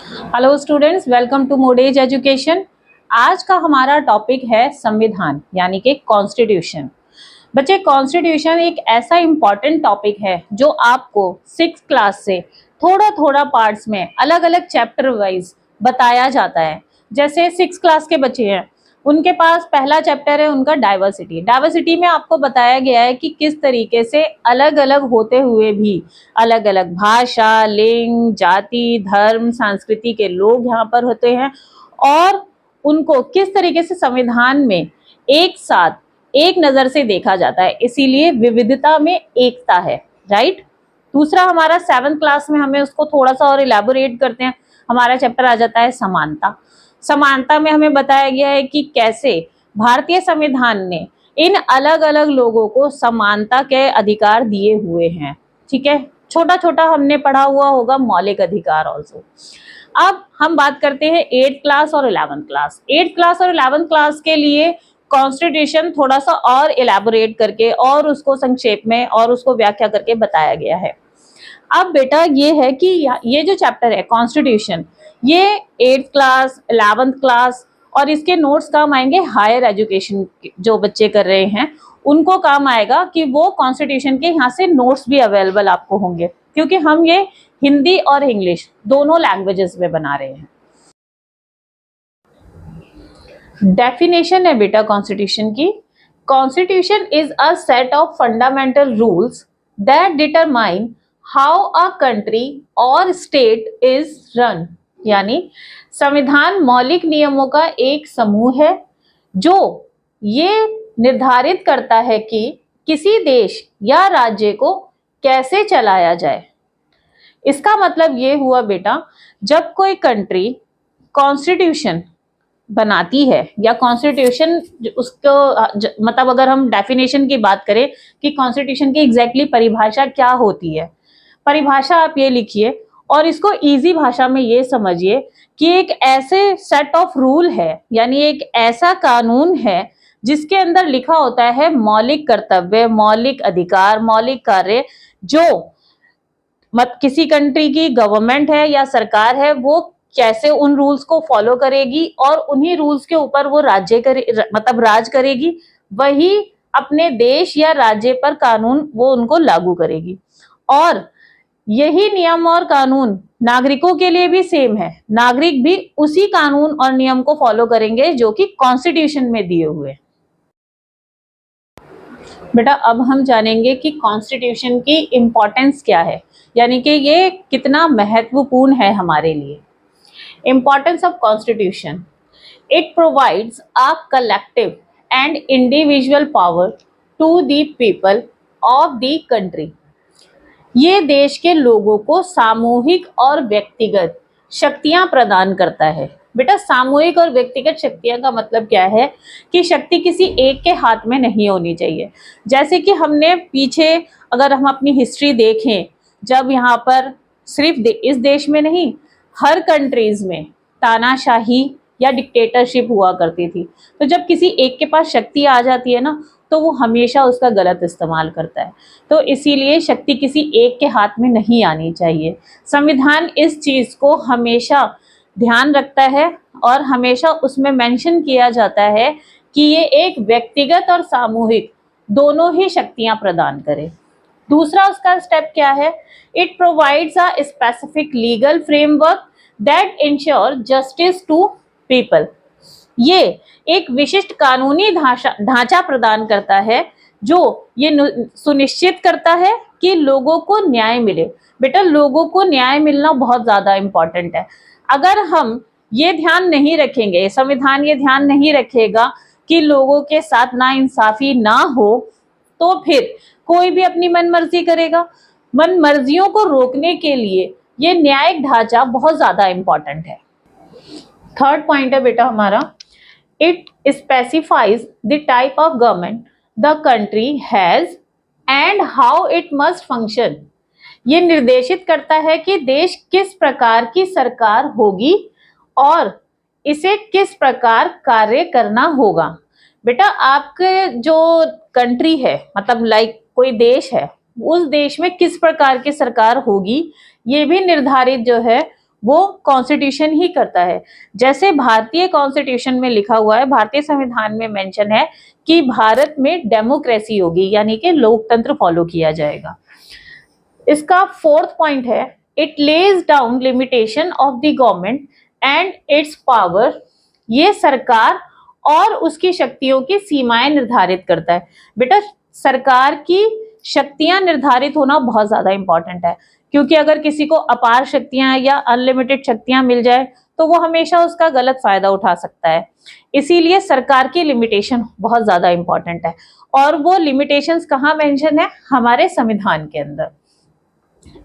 Hello students, welcome to Modes education. आज का हमारा टॉपिक है संविधान यानी कि कॉन्स्टिट्यूशन। बच्चे, कॉन्स्टिट्यूशन एक ऐसा इंपॉर्टेंट टॉपिक है जो आपको 6th क्लास से थोड़ा थोड़ा पार्ट्स में अलग अलग चैप्टर वाइज बताया जाता है। जैसे 6th क्लास के बच्चे हैं, उनके पास पहला चैप्टर है उनका डाइवर्सिटी। डाइवर्सिटी में आपको बताया गया है कि किस तरीके से अलग अलग होते हुए भी अलग अलग भाषा, लिंग, जाति, धर्म, संस्कृति के लोग यहाँ पर होते हैं और उनको किस तरीके से संविधान में एक साथ एक नजर से देखा जाता है। इसीलिए विविधता में एकता है, राइट। दूसरा हमारा 7th क्लास में हमें उसको थोड़ा सा और इलेबोरेट करते हैं, हमारा चैप्टर आ जाता है समानता। समानता में हमें बताया गया है कि कैसे भारतीय संविधान ने इन अलग अलग लोगों को समानता के अधिकार दिए हुए हैं। ठीक है, छोटा छोटा हमने पढ़ा हुआ होगा मौलिक अधिकार ऑल्सो। अब हम बात करते हैं 8th क्लास और 11th क्लास। 8th क्लास और 11th क्लास के लिए कॉन्स्टिट्यूशन थोड़ा सा और इलेबोरेट करके और उसको संक्षेप में और उसको व्याख्या करके बताया गया है। अब बेटा ये है कि ये जो चैप्टर है कॉन्स्टिट्यूशन, ये 8th क्लास, 11th क्लास और इसके नोट्स काम आएंगे हायर एजुकेशन जो बच्चे कर रहे हैं उनको काम आएगा कि वो कॉन्स्टिट्यूशन के यहाँ से नोट्स भी अवेलेबल आपको होंगे, क्योंकि हम ये हिंदी और इंग्लिश दोनों लैंग्वेजेस में बना रहे हैं। डेफिनेशन है बेटा कॉन्स्टिट्यूशन की। Constitution is a set of fundamental rules that determine how a country और स्टेट इज रन। यानी संविधान मौलिक नियमों का एक समूह है जो ये निर्धारित करता है कि किसी देश या राज्य को कैसे चलाया जाए। इसका मतलब ये हुआ बेटा, जब कोई कंट्री कॉन्स्टिट्यूशन बनाती है या कॉन्स्टिट्यूशन उसको मतलब अगर हम डेफिनेशन की बात करें कि कॉन्स्टिट्यूशन की एग्जैक्टली परिभाषा क्या होती है, परिभाषा आप ये लिखिए और इसको इजी भाषा में ये समझिए कि एक ऐसे सेट ऑफ रूल है, यानी एक ऐसा कानून है जिसके अंदर लिखा होता है मौलिक कर्तव्य, मौलिक अधिकार, मौलिक कार्य जो किसी कंट्री की गवर्नमेंट है या सरकार है वो कैसे उन रूल्स को फॉलो करेगी और उन्हीं रूल्स के ऊपर वो राज करेगी, वही अपने देश या राज्य पर कानून वो उनको लागू करेगी। और यही नियम और कानून नागरिकों के लिए भी सेम है, नागरिक भी उसी कानून और नियम को फॉलो करेंगे जो कि कॉन्स्टिट्यूशन में दिए हुए। बेटा अब हम जानेंगे कि कॉन्स्टिट्यूशन की इंपॉर्टेंस क्या है, यानी कि ये कितना महत्वपूर्ण है हमारे लिए। Importance of constitution, it provides a collective and individual power to the people of the country. ये देश के लोगों को सामूहिक और व्यक्तिगत शक्तियां प्रदान करता है। बेटा सामूहिक और व्यक्तिगत शक्तियां का मतलब क्या है कि शक्ति किसी एक के हाथ में नहीं होनी चाहिए। जैसे कि हमने पीछे अगर हम अपनी हिस्ट्री देखें, जब यहाँ पर सिर्फ इस देश में नहीं हर कंट्रीज में तानाशाही या डिक्टेटरशिप हुआ करती थी, तो जब किसी एक के पास शक्ति आ जाती है ना तो वो हमेशा उसका गलत इस्तेमाल करता है। तो इसीलिए शक्ति किसी एक के हाथ में नहीं आनी चाहिए। संविधान इस चीज को हमेशा ध्यान रखता है और हमेशा उसमें मेंशन किया जाता है कि ये एक व्यक्तिगत और सामूहिक दोनों ही शक्तियां प्रदान करे। दूसरा उसका स्टेप क्या है, it provides a specific legal framework that ensure justice to people. ये एक विशिष्ट कानूनी ढांचा प्रदान करता है जो ये सुनिश्चित करता है कि लोगों को न्याय मिले। बेटा लोगों को न्याय मिलना बहुत ज्यादा इंपॉर्टेंट है। अगर हम ये ध्यान नहीं रखेंगे, संविधान ये ध्यान नहीं रखेगा कि लोगों के साथ नाइंसाफी ना हो, तो फिर कोई भी अपनी मनमर्जी करेगा। मनमर्जियों को रोकने के लिए ये न्यायिक ढांचा बहुत ज्यादा इंपॉर्टेंट है। थर्ड पॉइंट है बेटा हमारा, it specifies the type of government the country has and how it must function. ये निर्देशित करता है कि देश किस प्रकार की सरकार होगी और इसे किस प्रकार कार्य करना होगा। बेटा आपके जो कंट्री है, मतलब लाइक कोई देश है, उस देश में किस प्रकार की सरकार होगी ये भी निर्धारित जो है वो कॉन्स्टिट्यूशन ही करता है। जैसे भारतीय कॉन्स्टिट्यूशन में लिखा हुआ है, भारतीय संविधान में मेंशन है कि भारत में डेमोक्रेसी होगी, यानी कि लोकतंत्र फॉलो किया जाएगा। इसका फोर्थ पॉइंट है, it lays down limitation of the government and it's power. ये सरकार और उसकी शक्तियों की सीमाएं निर्धारित करता है। बेटा, सरकार की शक्तियां निर्धारित होना बहुत ज्यादा इंपॉर्टेंट है, क्योंकि अगर किसी को अपार शक्तियां या अनलिमिटेड शक्तियां मिल जाए तो वो हमेशा उसका गलत फायदा उठा सकता है। इसीलिए सरकार की लिमिटेशन बहुत ज्यादा इंपॉर्टेंट है, और वो लिमिटेशंस कहाँ मेंशन है? हमारे संविधान के अंदर।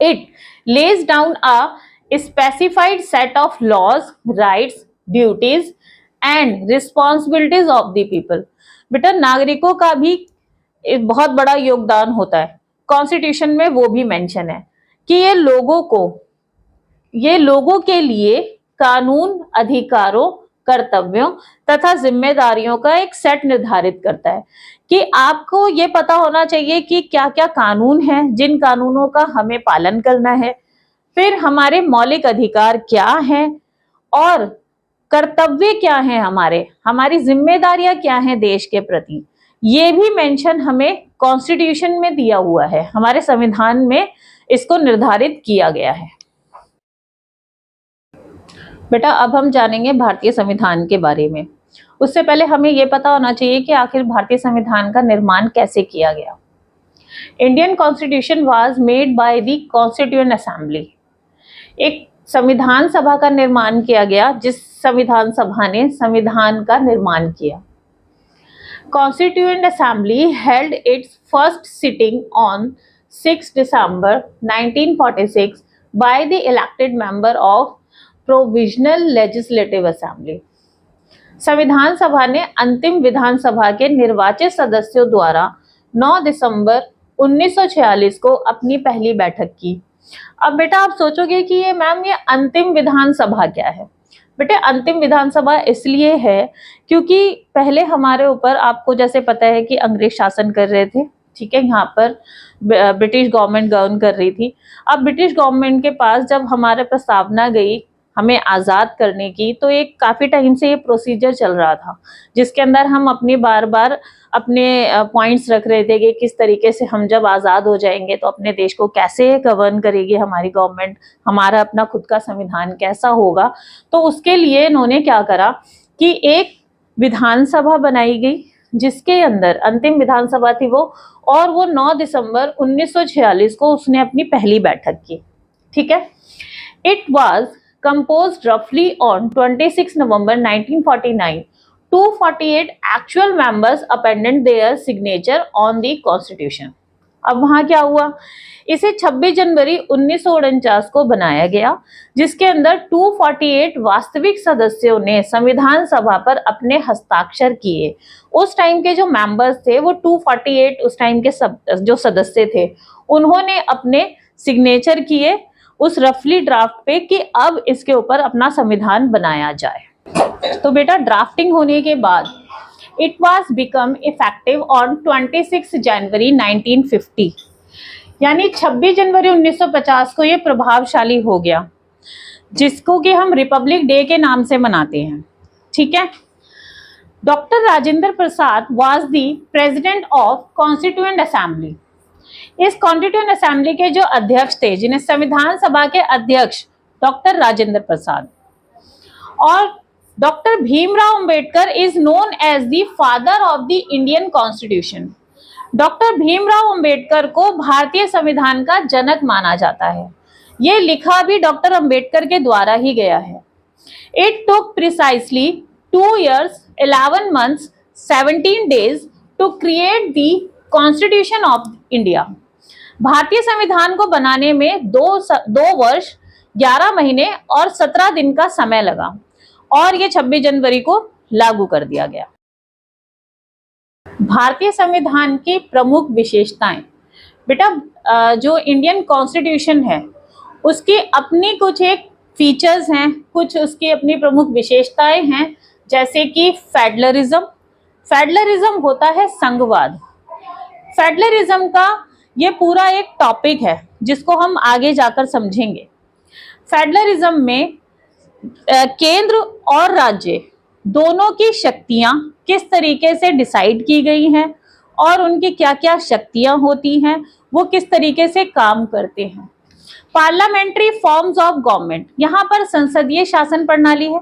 It lays down a specified set of laws, rights, duties and responsibilities of the people. बेटा, नागरिकों का भी एक बहुत बड़ा योगदान होता है। कॉन्स्टिट्यूशन में वो भी मेंशन है कि ये लोगों के लिए कानून, अधिकारों, कर्तव्यों तथा जिम्मेदारियों का एक सेट निर्धारित करता है कि आपको ये पता होना चाहिए कि क्या क्या कानून हैं, जिन कानूनों का हमें पालन करना है, फिर हमारे मौलिक अधिकार क्या हैं और कर्तव्य क्या हैं, हमारी जिम्मेदारियां क्या हैं देश के प्रति। ये भी मेंशन हमें कॉन्स्टिट्यूशन में दिया हुआ है, हमारे संविधान में इसको निर्धारित किया गया है। बेटा, अब हम जानेंगे भारतीय संविधान के बारे में। उससे पहले हमें यह पता होना चाहिए कि आखिर भारतीय संविधान का निर्माण कैसे किया गया। Indian constitution was made by the constituent assembly. एक संविधान सभा का निर्माण किया गया, जिस संविधान सभा ने संविधान का निर्माण किया। Constituent Assembly held its first sitting on 6 December 1946 by the elected member of Provisional Legislative Assembly. संविधान सभा ने अंतिम विधानसभा के निर्वाचित सदस्यों द्वारा 9 दिसंबर 1946 को अपनी पहली बैठक की। अब बेटा, आप सोचोगे कि ये मैम, ये अंतिम विधानसभा क्या है? बेटे, अंतिम विधानसभा इसलिए है क्योंकि पहले हमारे ऊपर, आपको जैसे पता है कि अंग्रेज शासन कर रहे थे, ठीक है, यहाँ पर ब्रिटिश गवर्नमेंट गवर्न कर रही थी। अब ब्रिटिश गवर्नमेंट के पास जब हमारे प्रस्तावना गई हमें आज़ाद करने की, तो एक काफ़ी टाइम से ये प्रोसीजर चल रहा था, जिसके अंदर हम अपनी बार बार अपने पॉइंट्स रख रहे थे कि किस तरीके से हम जब आज़ाद हो जाएंगे तो अपने देश को कैसे गवर्न करेगी हमारी गवर्नमेंट, हमारा अपना खुद का संविधान कैसा होगा। तो उसके लिए इन्होंने क्या करा कि एक विधानसभा बनाई गई, जिसके अंदर अंतिम विधानसभा थी वो, और वो 9 दिसंबर 1946 को उसने अपनी पहली बैठक की। ठीक है। It was composed roughly on 26 November 1949. 248 actual members appended their signature on the Constitution. अब वहां क्या हुआ, इसे 26 जनवरी 1949 को बनाया गया, जिसके अंदर 248 वास्तविक सदस्यों ने संविधान सभा पर अपने हस्ताक्षर किए। उस टाइम के जो मेंबर्स थे वो 248 उस टाइम के जो सदस्य थे, उन्होंने अपने सिग्नेचर किए उस रफली ड्राफ्ट पे कि अब इसके ऊपर अपना संविधान बनाया जाए। तो बेटा, ड्राफ्टिंग होने के बाद it was become effective on 26 जनवरी 1950, यानी 26 जनवरी 1950 को ये प्रभावशाली हो गया, जिसको कि हम रिपब्लिक डे के नाम से मनाते हैं। ठीक है। Doctor Rajendra Prasad was the president of constituent assembly. इस कॉन्स्टिट्यूएंट असेंबली के जो अध्यक्ष थे, जिन्हें संविधान सभा के अध्यक्ष डॉक्टर राजेंद्र प्रसाद, और doctor Bhimrao Ambedkar is known as the father of the Indian constitution. Doctor Bhimrao Ambedkar को भारतीय संविधान का जनक माना जाता है। ये लिखा भी डॉक्टर अंबेडकर के द्वारा ही गया है। It took precisely 2 years 11 months 17 days to create the constitution of India. भारतीय संविधान को बनाने में 2 वर्ष 11 महीने और 17 दिन का समय लगा, और ये 26 जनवरी को लागू कर दिया गया। भारतीय संविधान की प्रमुख विशेषताएं। बेटा, जो इंडियन कॉन्स्टिट्यूशन है उसकी अपनी कुछ एक फीचर्स हैं, कुछ उसकी अपनी प्रमुख विशेषताएं हैं, जैसे कि फेडरलिज्म। फेडरलिज्म होता है संघवाद। फेडरलिज्म का ये पूरा एक टॉपिक है जिसको हम आगे जाकर समझेंगे। फेडरलिज्म में केंद्र और राज्य दोनों की शक्तियां किस तरीके से डिसाइड की गई हैं और उनकी क्या क्या शक्तियां होती हैं, वो किस तरीके से काम करते हैं। पार्लियामेंट्री फॉर्म्स ऑफ गवर्नमेंट, यहाँ पर संसदीय शासन प्रणाली है,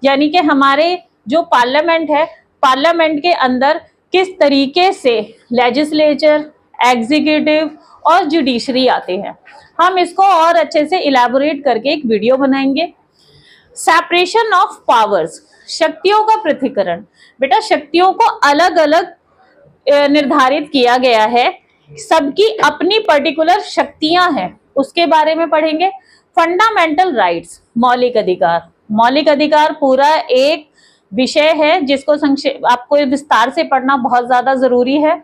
यानी कि हमारे जो पार्लियामेंट है, पार्लियामेंट के अंदर किस तरीके से लेजिस्लेचर, एग्जीक्यूटिव और जुडिशरी आते हैं। हम इसको और अच्छे से इलैबोरेट करके एक वीडियो बनाएंगे। सेपरेशन ऑफ पावर्स, शक्तियों का पृथक्करण। बेटा शक्तियों को अलग अलग निर्धारित किया गया है, सबकी अपनी पर्टिकुलर शक्तियां हैं, उसके बारे में पढ़ेंगे। फंडामेंटल राइट्स, मौलिक अधिकार। मौलिक अधिकार पूरा एक विषय है जिसको संक्षेप आपको विस्तार से पढ़ना बहुत ज्यादा जरूरी है।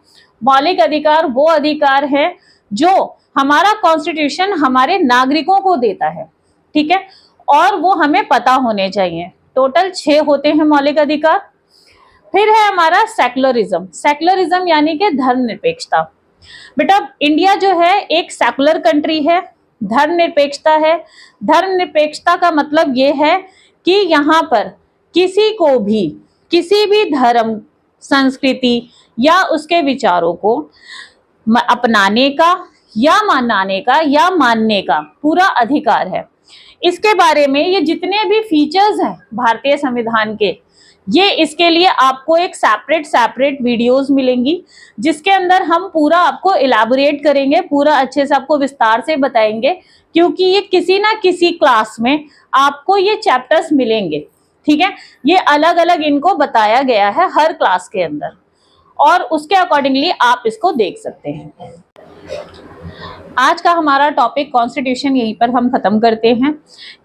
मौलिक अधिकार वो अधिकार है जो हमारा कॉन्स्टिट्यूशन हमारे नागरिकों को देता है, ठीक है, और वो हमें पता होने चाहिए। टोटल 6 होते हैं मौलिक अधिकार। फिर है हमारा सेकुलरिज्म। सेकुलरिज्म यानी कि धर्मनिरपेक्षता। बेटा इंडिया जो है एक सेकुलर कंट्री है, धर्मनिरपेक्षता है। धर्मनिरपेक्षता का मतलब ये है कि यहाँ पर किसी को भी किसी भी धर्म, संस्कृति या उसके विचारों को अपनाने का या मनाने का या मानने का पूरा अधिकार है। इसके बारे में ये जितने भी फीचर्स हैं भारतीय संविधान के, ये इसके लिए आपको एक सेपरेट वीडियोस मिलेंगी जिसके अंदर हम पूरा आपको इलैबोरेट करेंगे, पूरा अच्छे से आपको विस्तार से बताएंगे, क्योंकि ये किसी ना किसी क्लास में आपको ये चैप्टर्स मिलेंगे, ठीक है। ये अलग अलग इनको बताया गया है हर क्लास के अंदर और उसके अकॉर्डिंगली आप इसको देख सकते हैं। आज का हमारा टॉपिक कॉन्स्टिट्यूशन यहीं पर हम खत्म करते हैं।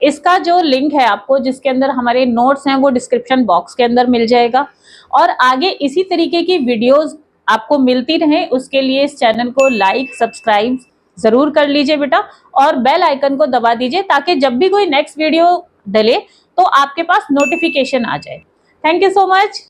इसका जो लिंक है आपको, जिसके अंदर हमारे नोट्स हैं, वो डिस्क्रिप्शन बॉक्स के अंदर मिल जाएगा और आगे इसी तरीके की वीडियोस आपको मिलती रहे उसके लिए इस चैनल को लाइक, सब्सक्राइब जरूर कर लीजिए बेटा और बेल आइकन को दबा दीजिए ताकि जब भी कोई नेक्स्ट वीडियो डले तो आपके पास नोटिफिकेशन आ जाए। Thank you so much.